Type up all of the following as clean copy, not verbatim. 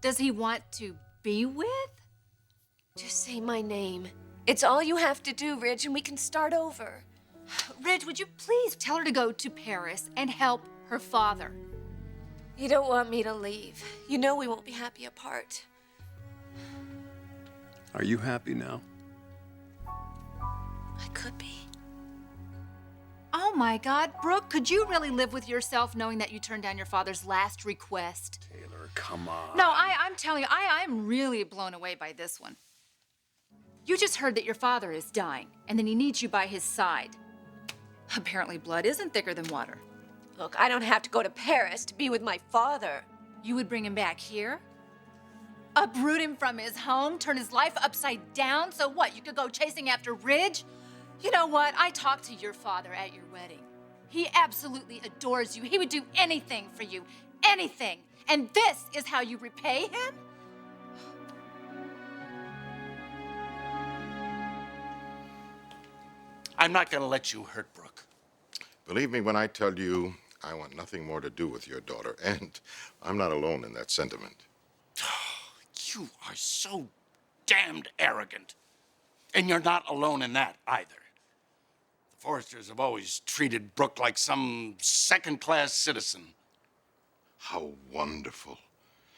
does he want to be with? Just say my name. It's all you have to do, Ridge, and we can start over. Ridge, would you please tell her to go to Paris and help her father? You don't want me to leave. You know we won't be happy apart. Are you happy now? I could be. Oh my God, Brooke, could you really live with yourself knowing that you turned down your father's last request? Taylor, come on. No, I'm telling you, I'm really blown away by this one. You just heard that your father is dying, and then he needs you by his side. Apparently blood isn't thicker than water. Look, I don't have to go to Paris to be with my father. You would bring him back here? Uproot him from his home, turn his life upside down, so what, you could go chasing after Ridge? You know what, I talked to your father at your wedding. He absolutely adores you. He would do anything for you, anything. And this is how you repay him? I'm not going to let you hurt Brooke. Believe me when I tell you I want nothing more to do with your daughter, and I'm not alone in that sentiment. You are so damned arrogant. And you're not alone in that either. The Forresters have always treated Brooke like some second-class citizen. How wonderful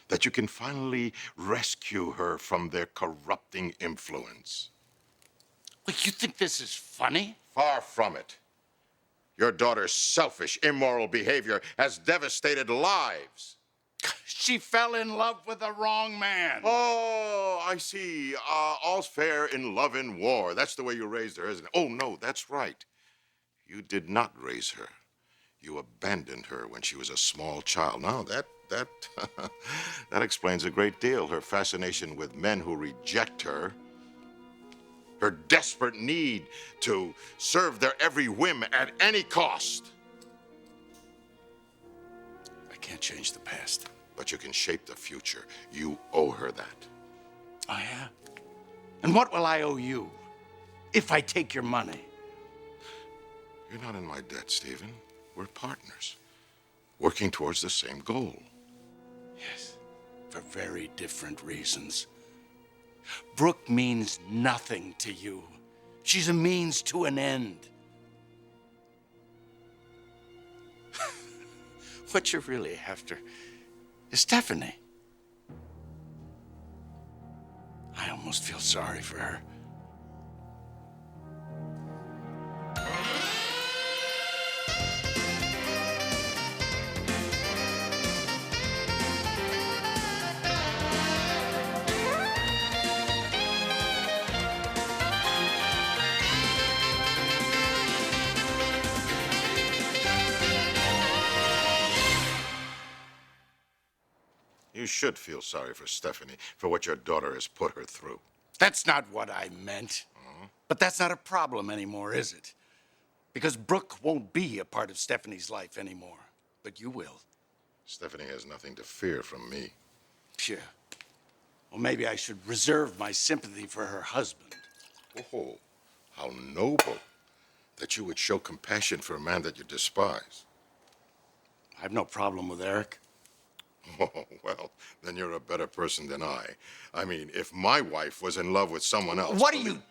that you can finally rescue her from their corrupting influence. Wait, you think this is funny? Far from it. Your daughter's selfish, immoral behavior has devastated lives. She fell in love with the wrong man. Oh, I see. All's fair in love and war. That's the way you raised her, isn't it? Oh, no, that's right. You did not raise her. You abandoned her when she was a small child. Now, that that explains a great deal. Her fascination with men who reject her. Her desperate need to serve their every whim at any cost. I can't change the past. But you can shape the future. You owe her that. Oh, yeah? And what will I owe you if I take your money? You're not in my debt, Stephen. We're partners, working towards the same goal. Yes, for very different reasons. Brooke means nothing to you. She's a means to an end. What you're really after is Stephanie. I almost feel sorry for her. You should feel sorry for Stephanie for what your daughter has put her through. That's not what I meant. But that's not a problem anymore, is it? Because Brooke won't be a part of Stephanie's life anymore. But you will. Stephanie has nothing to fear from me. Sure. Well, maybe I should reserve my sympathy for her husband. Oh, how noble that you would show compassion for a man that you despise. I have no problem with Eric. Oh, well, then you're a better person than I. I mean, if my wife was in love with someone else... What are you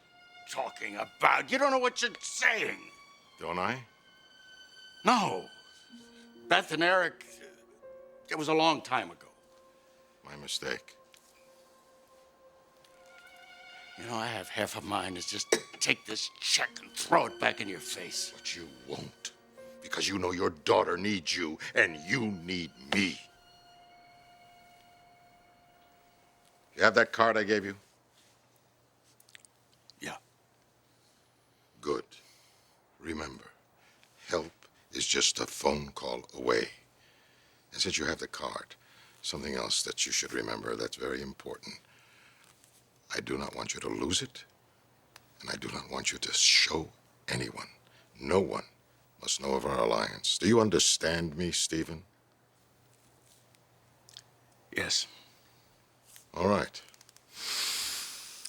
talking about? You don't know what you're saying. Don't I? No. Beth and Eric, it was a long time ago. My mistake. You know, I have half a mind is just take this check and throw it back in your face. But you won't, because you know your daughter needs you, and you need me. You have that card I gave you? Yeah. Good. Remember, help is just a phone call away. And since you have the card, something else that you should remember that's very important. I do not want you to lose it, and I do not want you to show anyone. No one must know of our alliance. Do you understand me, Stephen? Yes. All right.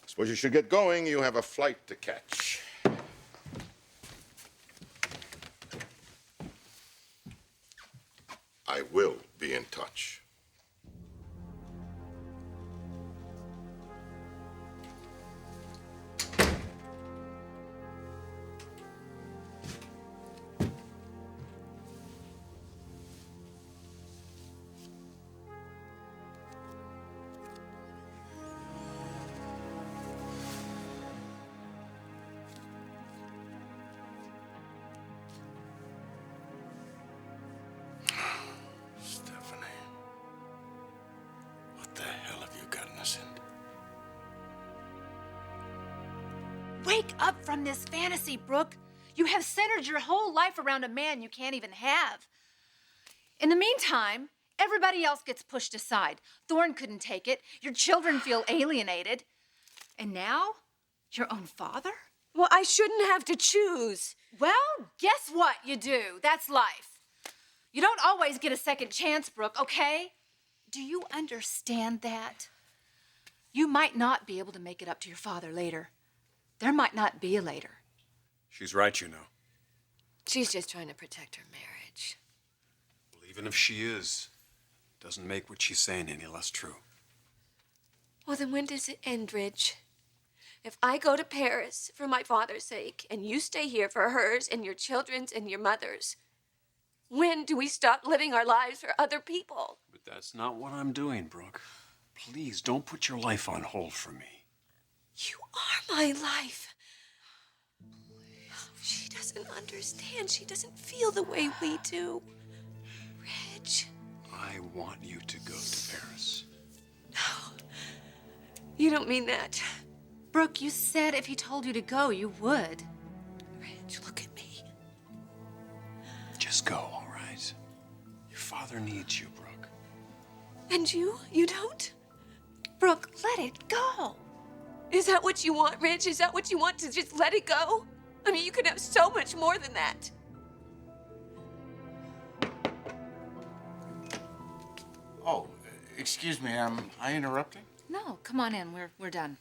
Suppose you should get going. You have a flight to catch. I will be in touch. up from this fantasy, Brooke. You have centered your whole life around a man you can't even have. In the meantime, everybody else gets pushed aside. Thorne couldn't take it. Your children feel alienated. And now, your own father? Well, I shouldn't have to choose. Well, guess what you do? That's life. You don't always get a second chance, Brooke, okay? Do you understand that? You might not be able to make it up to your father later. There might not be a later. She's right, you know. She's just trying to protect her marriage. Well, even if she is, it doesn't make what she's saying any less true. Well, then when does it end, Ridge? If I go to Paris for my father's sake, and you stay here for hers and your children's and your mother's, when do we stop living our lives for other people? But that's not what I'm doing, Brooke. Please, don't put your life on hold for me. You are my life. She doesn't understand. She doesn't feel the way we do. Ridge. I want you to go to Paris. No. You don't mean that. Brooke, you said if he told you to go, you would. Ridge, look at me. Just go, all right? Your father needs you, Brooke. And you? You don't? Brooke, let it go. Is that what you want, Ridge? Is that what you want, to just let it go? I mean, you can have so much more than that. Oh, excuse me, am I interrupting? No, come on in. We're done.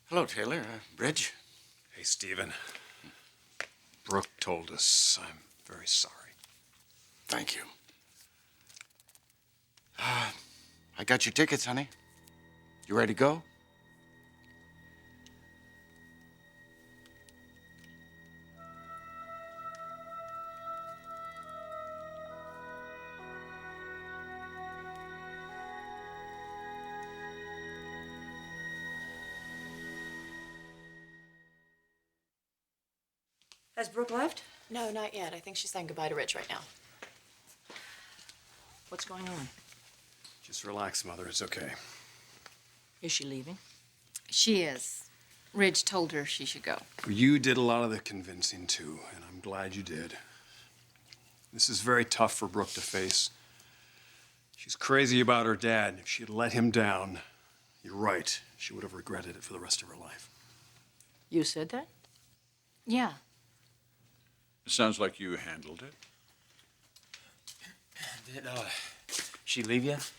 Hello, Taylor. Bridge. Hey, Stephen. Brooke told us. I'm very sorry. Thank you. I got your tickets, honey. You ready to go? Has Brooke left? No, not yet. I think she's saying goodbye to Rich right now. What's going on? Just relax, Mother. It's okay. Is she leaving? She is. Ridge told her she should go. You did a lot of the convincing, too, and I'm glad you did. This is very tough for Brooke to face. She's crazy about her dad. If she had let him down, you're right, she would have regretted it for the rest of her life. You said that? Yeah. It sounds like you handled it. Did she leave yet?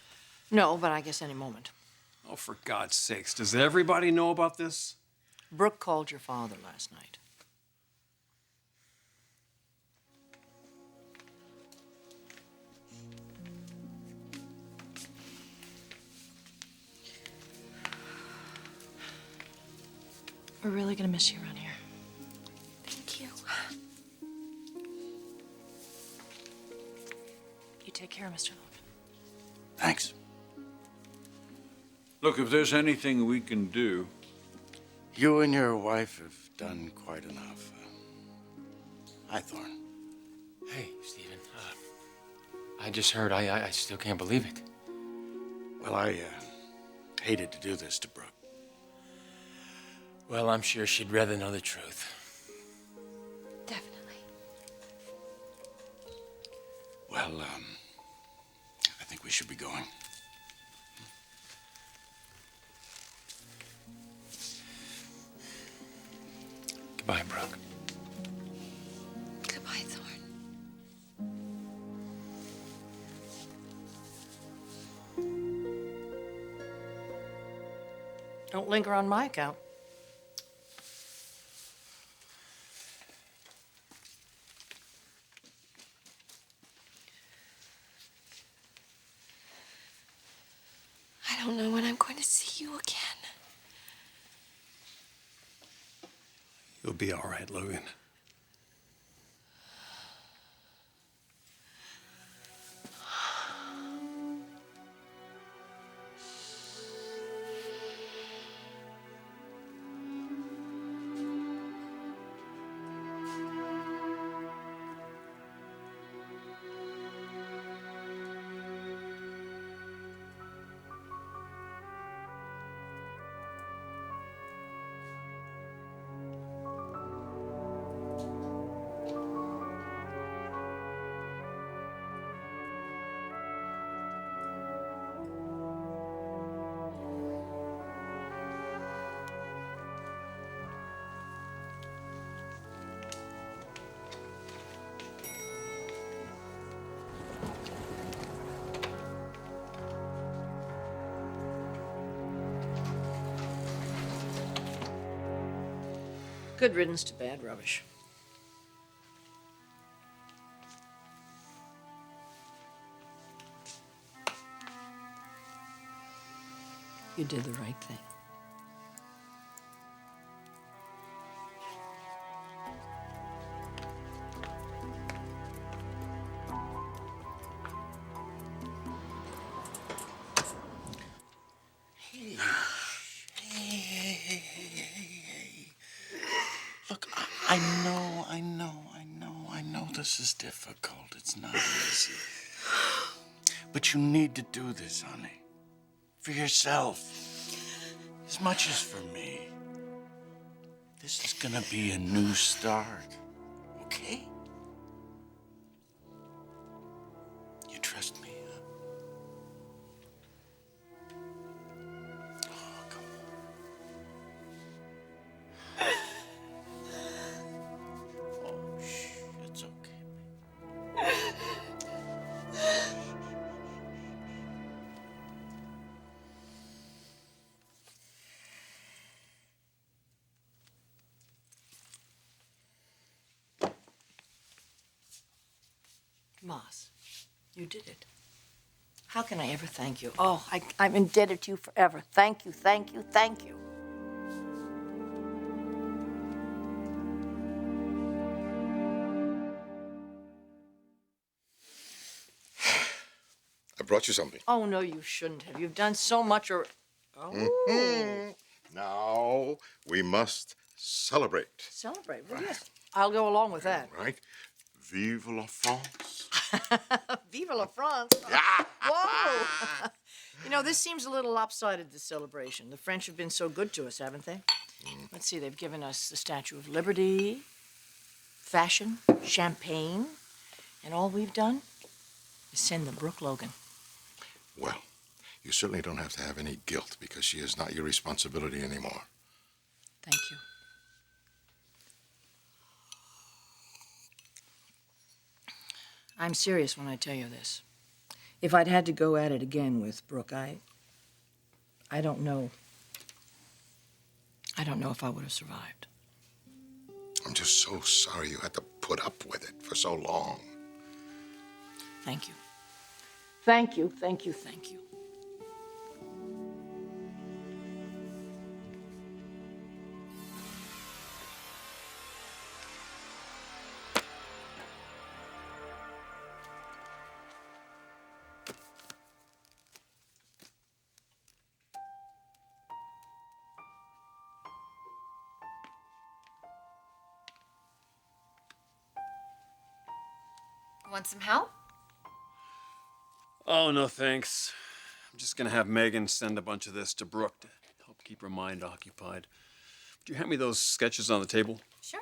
No, but I guess any moment. Oh, for God's sakes, does everybody know about this? Brooke called your father last night. We're really gonna miss you around here. Thank you. You take care, Mr. Logan. Thanks. Look, if there's anything we can do, You and your wife have done quite enough. Hi, Thorne. Hey, Stephen. I just heard. I still can't believe it. Well, I hated to do this to Brooke. Well, I'm sure she'd rather know the truth. Definitely. Well, I think we should be going. Goodbye, Brooke. Goodbye, Thorne. Don't linger on my account. I don't know when I'm going to see you again. You'll be all right, Logan. Good riddance to bad rubbish. You did the right thing. Hey. Look, I know this is difficult. It's not easy. But you need to do this, honey. For yourself. As much as for me. This is gonna be a new start. Okay? You trust me, huh? Oh, come on. Oh, shh. It's okay, baby. Moss, you did it. How can I ever thank you? Oh, I'm indebted to you forever. Thank you, thank you, thank you. I brought you something. Oh, no, you shouldn't have. You've done so much or... Oh. Now we must celebrate. Celebrate. Well, yes. I'll go along with that. Right? Vive la France. Vive la France. Whoa. You know, this seems a little lopsided, this celebration. The French have been so good to us, haven't they? Let's see, they've given us the Statue of Liberty, fashion, champagne, and all we've done is send the Brooke Logan. Well, you certainly don't have to have any guilt because she is not your responsibility anymore. Thank you. I'm serious when I tell you this. If I'd had to go at it again with Brooke, I don't know. I don't know if I would have survived. I'm just so sorry you had to put up with it for so long. Thank you. Thank you, thank you, thank you. Want some help? Oh, no thanks. I'm just gonna have Megan send a bunch of this to Brooke to help keep her mind occupied. Would you hand me those sketches on the table? Sure.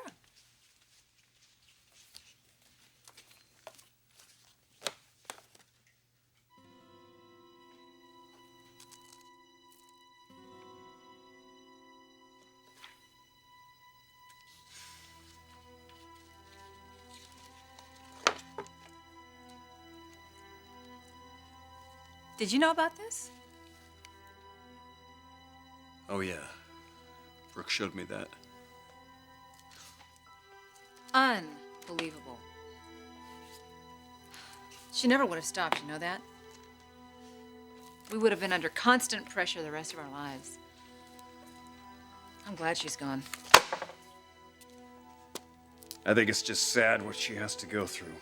Did you know about this? Oh, yeah. Brooke showed me that. Unbelievable. She never would have stopped, you know that? We would have been under constant pressure the rest of our lives. I'm glad she's gone. I think it's just sad what she has to go through.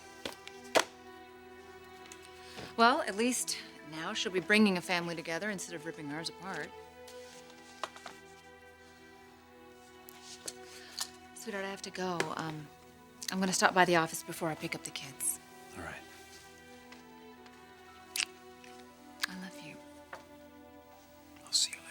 Well, at least now she'll be bringing a family together instead of ripping ours apart. Sweetheart, I have to go. I'm going to stop by the office before I pick up the kids. All right. I love you. I'll see you later.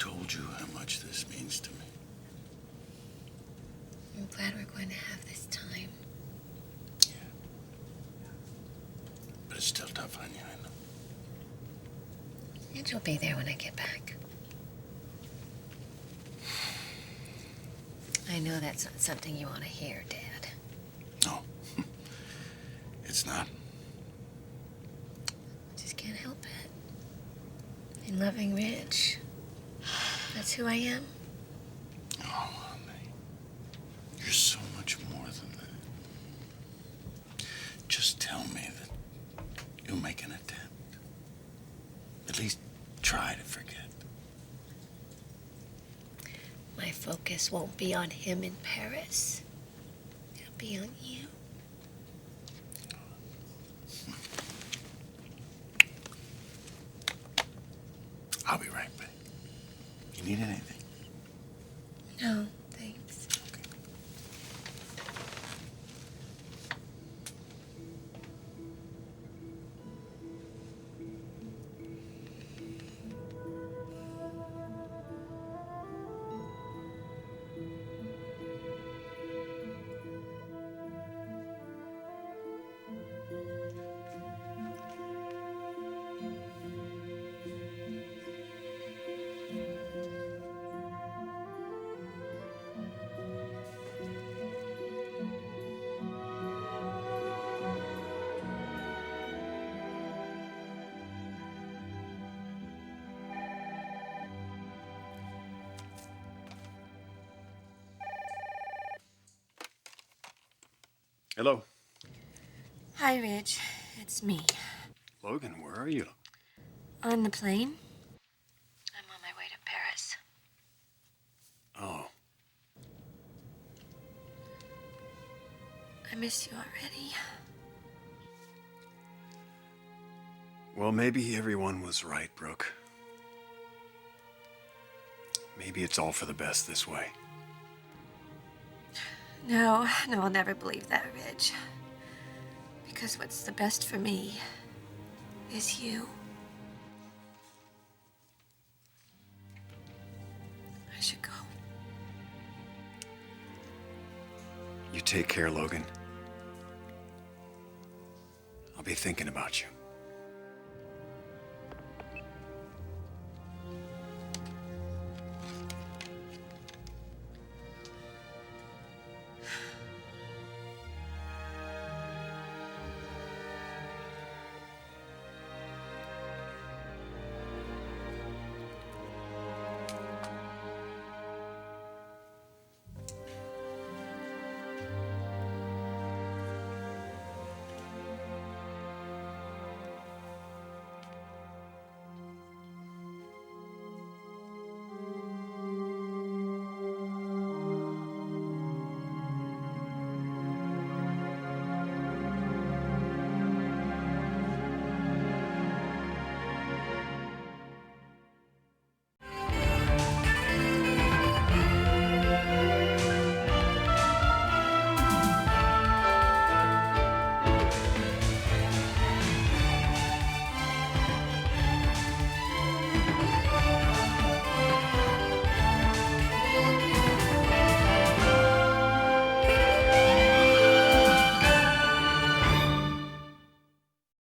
told you how much this means to me. I'm glad we're going to have this time. Yeah. But it's still tough on you, I know. And you'll be there when I get back. I know that's not something you want to hear, Dad. No. It's not. I just can't help it. In loving Ridge. That's who I am. Oh, honey. You're so much more than that. Just tell me that you'll make an attempt. At least try to forget. My focus won't be on him in Paris. It'll be on you. I'll be right back. You need anything? No, thanks. Okay. Hello. Hi, Ridge. It's me. Logan, where are you? On the plane? I'm on my way to Paris. Oh, I miss you already. well, maybe everyone was right, Brooke. Maybe it's all for the best this way. No, I'll never believe that, Ridge. Because what's the best for me is you. I should go. You take care, Logan. I'll be thinking about you.